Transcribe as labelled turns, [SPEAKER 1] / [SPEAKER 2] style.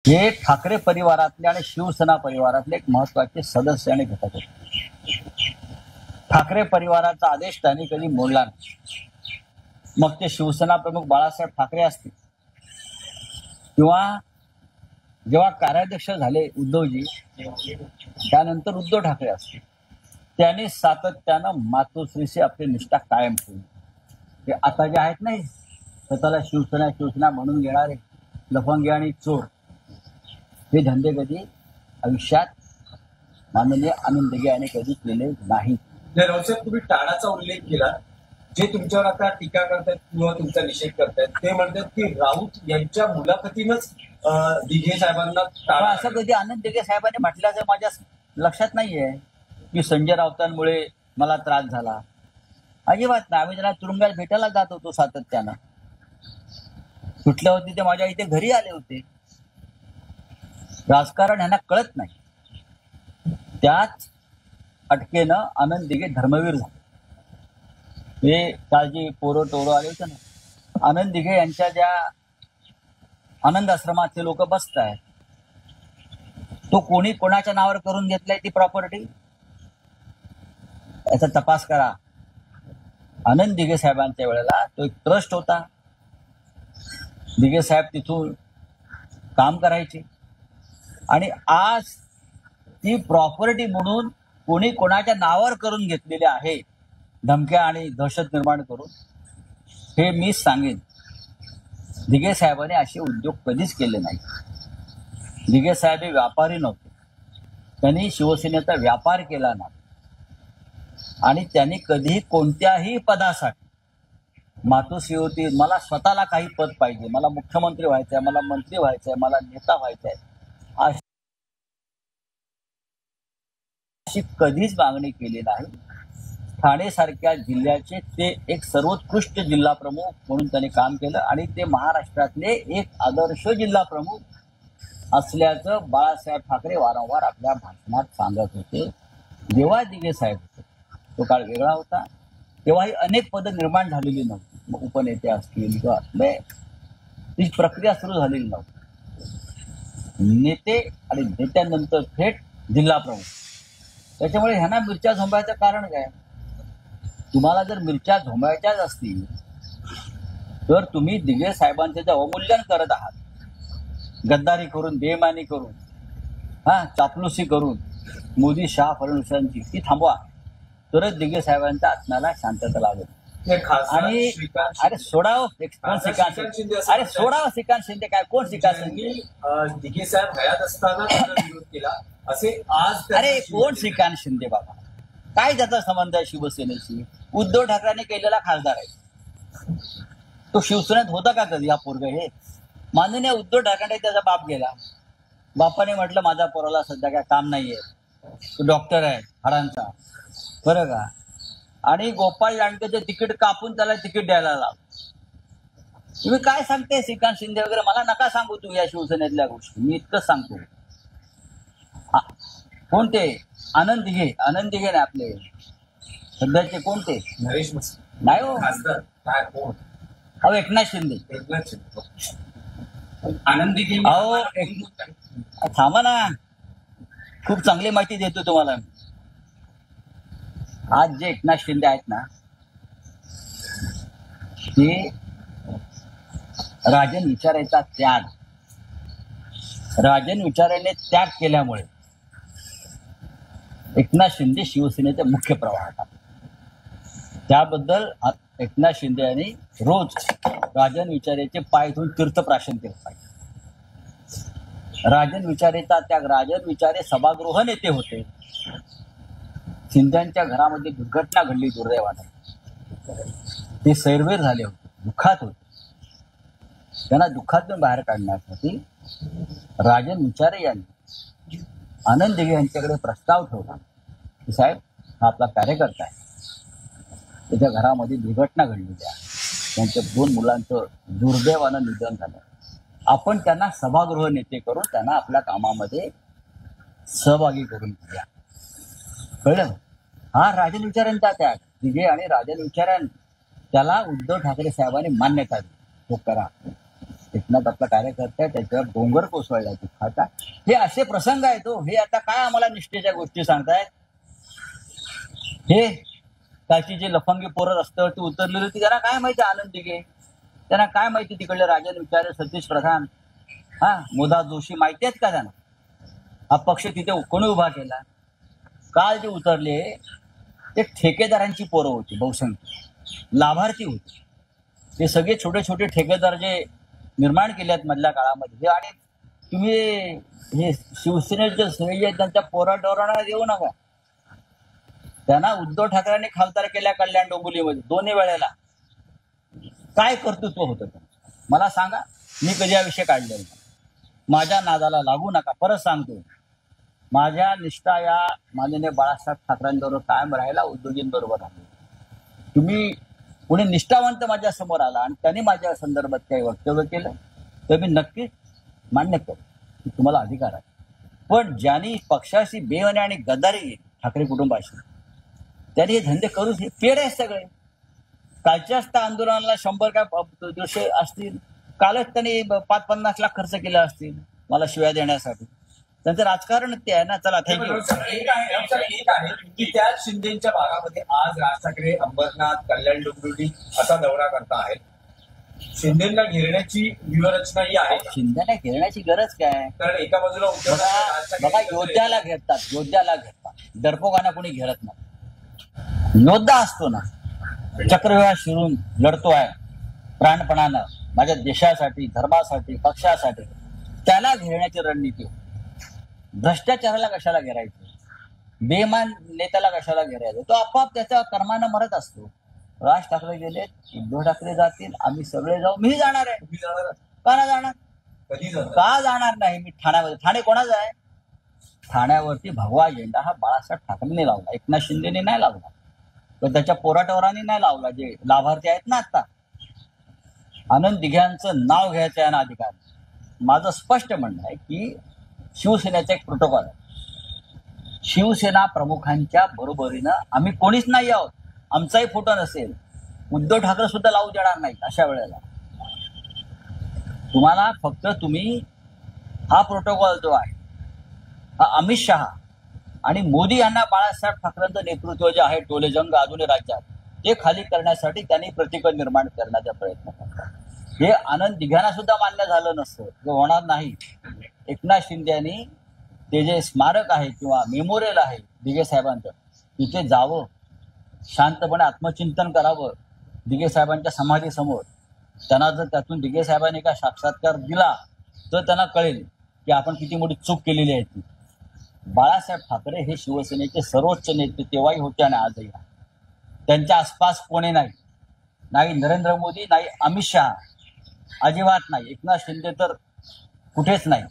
[SPEAKER 1] हे ठाकरे परिवारातले आणि शिवसेना परिवारातले एक महत्वाचे सदस्य आणि घटक होते. ठाकरे परिवाराचा आदेश त्यांनी कधी मोडला नाही. मग ते शिवसेना प्रमुख बाळासाहेब ठाकरे असतील किंवा जेव्हा कार्याध्यक्ष झाले उद्धवजी, त्यानंतर उद्धव ठाकरे असतील, त्यांनी सातत्यानं मातोश्रीशी आपली निष्ठा कायम ठेवली. ते आता जे आहेत नाही, स्वतःला शिवसेना शिवसेना म्हणून घेणारे लफंगे आणि चोर, हे धंदे कधी आयुष्यात माननीय आनंद दिघे यांनी कधी केले नाही.
[SPEAKER 2] रावसाहेब, तुम्ही टाळाचा उल्लेख केला. जे तुमच्यावर आता टीका करतायत किंवा तुमचा निषेध करतायत ते म्हणतात की राऊत यांच्या मुलाखतीनच दिघे साहेबांना टाळा.
[SPEAKER 1] असं कधी आनंद दिघे साहेबांनी म्हटल्याचं माझ्या लक्षात नाहीये की संजय राऊतांमुळे मला त्रास झाला. अजिबात नाही. आम्ही त्यांना तुरुंगात भेटायला जात होतो सातत्यानं. सुटल्यावरती ते माझ्या इथे घरी आले होते. राजकारण यांना कळत नाही. त्याच अटकेनं आनंद दिघे धर्मवीर झाले. हे काल जी पोरं टोरं आले होते ना, आनंद दिघे यांच्या ज्या आनंद आश्रमाचे लोक बसत आहेत, तो कोणी कोणाच्या नावावर करून घेतलाय ती प्रॉपर्टी, याचा तपास करा. आनंद दिघे साहेबांच्या वेळेला तो एक ट्रस्ट होता. दिघे साहेब तिथून काम करायचे आणि आज ती प्रॉपर्टी म्हणून कोणी कोणाच्या नावावर करून घेतलेले आहे, धमक्या आणि दहशत निर्माण करून. हे मी सांगेन, दिघे साहेबांनी असे उद्योग कधीच केले नाही. दिघे साहेब हे व्यापारी नव्हते. त्यांनी शिवसेनेचा व्यापार केला नाही आणि त्यांनी कधीही कोणत्याही पदासाठी मातोश्री होती, मला स्वतःला काही पद पाहिजे, मला मुख्यमंत्री व्हायचंय, मला मंत्री व्हायचंय, मला नेता व्हायचंय, अशी कधीच मागणी केली नाही. ठाणे सारख्या जिल्ह्याचे ते एक सर्वोत्कृष्ट जिल्हा प्रमुख म्हणून त्यांनी काम केलं आणि ते महाराष्ट्रातले एक आदर्श जिल्हा प्रमुख असल्याचं बाळासाहेब ठाकरे वारंवार आपल्या भाषणात सांगत होते. जेव्हा दिघे साहेब होते तो काळ वेगळा होता. तेव्हाही अनेक पदं निर्माण झालेली नव्हती. मग उपनेते असतील किंवा ती प्रक्रिया सुरू झालेली नव्हती. नेते आणि नेत्यानंतर थेट जिल्हा प्रमुख. त्याच्यामुळे ह्यांना मिरच्या झोंबायचं कारण काय? तुम्हाला जर मिरच्या झोंबायच्याच असतील तर तुम्ही दिघे साहेबांचे जे अवमूल्यन करत आहात, गद्दारी करून, बेईमानी करून, चापलुसी करून मोदी शाह फडणवीसांची, ती थांबवा. तरच दिघे साहेबांच्या आत्म्याला शांतता लागेल. आणि अरे सोडाव कोण श्रीकांत शिंदे, अरे सोडाव श्रीकांत शिंदे काय, कोण श्रीकांत शिंदे?
[SPEAKER 2] दिघे साहेब हयात असताना विरोध केला असे आज.
[SPEAKER 1] अरे कोण श्रीकांत शिंदे बाबा? काय त्याचा संबंध आहे शिवसेनेशी? उद्धव ठाकरेंनी केलेला खासदार आहे. तो शिवसेनेत होता का कधी हा पोरग? हे माननीय उद्धव ठाकरे त्याचा बाप गेला. बापाने म्हटलं माझ्या पोराला सध्या काय काम नाहीये, तो डॉक्टर आहे हाडांचा, बरं का, आणि गोपाळ लांडकेचं तिकीट कापून त्याला तिकीट द्यायला लावलं. तुम्ही काय सांगते श्रीकांत शिंदे वगैरे? मला नका सांगू तू या शिवसेनेतल्या गोष्टी. मी इतकंच सांगतो. कोणते? आनंद दिघे. आनंद दिघे नाही आपले सध्याचे. कोणते?
[SPEAKER 2] नरेश
[SPEAKER 1] नाही हो,
[SPEAKER 2] खासदार काय कोण?
[SPEAKER 1] अहो एकनाथ शिंदे.
[SPEAKER 2] आनंद दिघे.
[SPEAKER 1] अहो थांबा ना, खूप चांगली माहिती देतो तुम्हाला. आज जे एकनाथ शिंदे आहेत ना, ते राजन विचारेचा त्याग, राजन विचारेने त्याग केल्यामुळे एकनाथ शिंदे शिवसेनेचे मुख्य प्रवाहात. त्याबद्दल एकनाथ शिंदे यांनी रोज राजन विचारेचे पाय धुवून तीर्थप्राशन केलं पाहिजे. राजन विचारेचा त्याग. राजन विचारे सभागृह नेते होते. शिंदेच्या घरामध्ये दुर्घटना घडली दुर्दैवाने. ते सैरवेर झाले होते, दुःखात होते. त्यांना दुःखातून बाहेर काढण्यासाठी राजन विचारे यांनी आनंद दिघे यांच्याकडे प्रस्ताव ठेवला की साहेब, हा आपला कार्यकर्ता आहे, त्याच्या घरामध्ये दुर्घटना घडलेली आहे, त्यांच्या 2 मुलांचं दुर्दैवानं निधन झालं, आपण त्यांना सभागृह नेते करून त्यांना आपल्या कामामध्ये सहभागी करून घेऊया. कळलं? हा राजन विचारांचा त्याग. दिघे आणि राजन विचारां त्याला उद्धव ठाकरे साहेबांनी मान्यता दिली. तो करा. एकनाथ आपला कार्यकर्ता आहे, त्याच्यावर डोंगर कोसळला दुःखाचा. हे असे प्रसंग आहेत हो. हे आता काय आम्हाला निष्ठेच्या गोष्टी सांगतायत. हे त्याची जे लफंगी पोरं रस्त्यावरती उतरलेली होती त्यांना काय माहिती आनंद दिघे, त्यांना काय माहिती तिकडले राजन विचारे, सतीश प्रधान, मोदा जोशी माहिती आहेत का त्यांना. हा पक्ष तिथे कोणी उभा केला. काल जे उतरले ते ठेकेदारांची पोरं होती, बहुसंख्य लाभार्थी होती. ते सगळे छोटे छोटे ठेकेदार जे निर्माण केले आहेत मधल्या काळामध्ये. आणि तुम्ही हे शिवसेनेचे श्रेय आहेत त्यांच्या पोराटोरांना देऊ नका. त्यांना उद्धव ठाकरेंनी खासदार केल्या कल्याण डोंबिवलीमध्ये 2 वेळेला. काय कर्तृत्व होतं त्यांचं मला सांगा. मी कधी हा विषय काढलेला नाही. माझ्या नादाला लागू नका. परत सांगतो, माझ्या निष्ठा या माननीय बाळासाहेब ठाकरेंबरोबर कायम राहायला, उद्योगींबरोबर राहिला. तुम्ही कोणी निष्ठावंत माझ्या समोर आला आणि त्यांनी माझ्या संदर्भात काही वक्तव्य केलं तर मी नक्कीच मान्य करेन की तुम्हाला अधिकार आहे. पण ज्यांनी पक्षाशी बेवने आणि गद्दारी ठाकरे कुटुंबाशी, त्यांनी हे धंदे करू पेड आहेत सगळे. कालच्याच त्या आंदोलनाला 100 काय दिवसे असतील. कालच त्यांनी 5-50 लाख खर्च केले असतील मला शिव्या देण्यासाठी. त्यांचं राजकारण ते आहे ना. चला, थँक्यू.
[SPEAKER 2] एक आहे की त्या शिंदेच्या भागामध्ये आज राज ठाकरे अंबरनाथ, कल्याण डोंबिवली असा दौरा करता आहेत. शिंदेला घेरण्याची व्यूहरचना ही आहे का?
[SPEAKER 1] शिंदेला घेरण्याची गरज काय.
[SPEAKER 2] कारण एका बाजूला उद्धव ठाकरे, राज ठाकरे
[SPEAKER 1] बघा योद्ध्याला घेरतात. डरपोकांना कोणी घेरत नाही. योद्धा असतो ना, चक्रव्यूह शिरून लढतो आहे प्राणपणानं माझ्या देशासाठी, धर्मासाठी, पक्षासाठी, त्याला घेरण्याची रणनीती. भ्रष्टाचाराला कशाला घेरायचं, बेमान नेत्याला कशाला घेरायचं. तो आपोआप त्याच्या कर्मानं मरत असतो. राज ठाकरे गेले, उद्धव ठाकरे जातील, आम्ही सगळे जाऊ. मीही जाणार आहे.
[SPEAKER 2] तुम्ही जाणार?
[SPEAKER 1] का नाही जाणार.
[SPEAKER 2] कधी जाणार?
[SPEAKER 1] का जाणार नाही. मी ठाण्यामध्ये. ठाणे कोणाचं आहे. ठाण्यावरती भगवा झेंडा हा बाळासाहेब ठाकरेंनी लावला, एकनाथ शिंदेने नाही लावला. तर त्याच्या पोराटोरांनी नाही लावला. जे लाभार्थी आहेत ना, आता आनंद दिघ्यांचं नाव घ्यायचं आहे ना अधिकार. माझं स्पष्ट म्हणणं आहे की शिवसेनेचा एक प्रोटोकॉल आहे. शिवसेना प्रमुखांच्या बरोबरीनं आम्ही कोणीच नाही आहोत. आमचाही फोटो नसेल. उद्धव ठाकरे सुद्धा लावू देणार नाहीत अशा वेळेला. तुम्हाला फक्त तुम्ही हा प्रोटोकॉल जो आहे हा अमित शहा आणि मोदी यांना बाळासाहेब ठाकरेंचं नेतृत्व जे आहे टोलेजंग अजूनही राज्यात, ते खाली करण्यासाठी त्यांनी प्रतीक निर्माण करण्याचा प्रयत्न करतात. हे आनंद दिघ्यांना सुद्धा मान्य झालं नसतं, हे होणार नाही. एकनाथ शिंदे यांनी ते जे स्मारक आहे किंवा मेमोरियल आहे दिघे साहेबांचं, तिथे जावं, शांतपणे आत्मचिंतन करावं दिघे साहेबांच्या समाधीसमोर. त्यांना जर त्यातून दिघे साहेबांनी का साक्षात्कार दिला तर त्यांना कळेल की आपण किती मोठी चूक केलेली आहे ती. बाळासाहेब ठाकरे हे शिवसेनेचे सर्वोच्च नेते तेव्हाही होते आणि आजही. त्यांच्या आसपास कोणी नाही. नाही नरेंद्र मोदी, नाही अमित शहा, अजिबात नाही. एकनाथ शिंदे तर कुठेच नाही.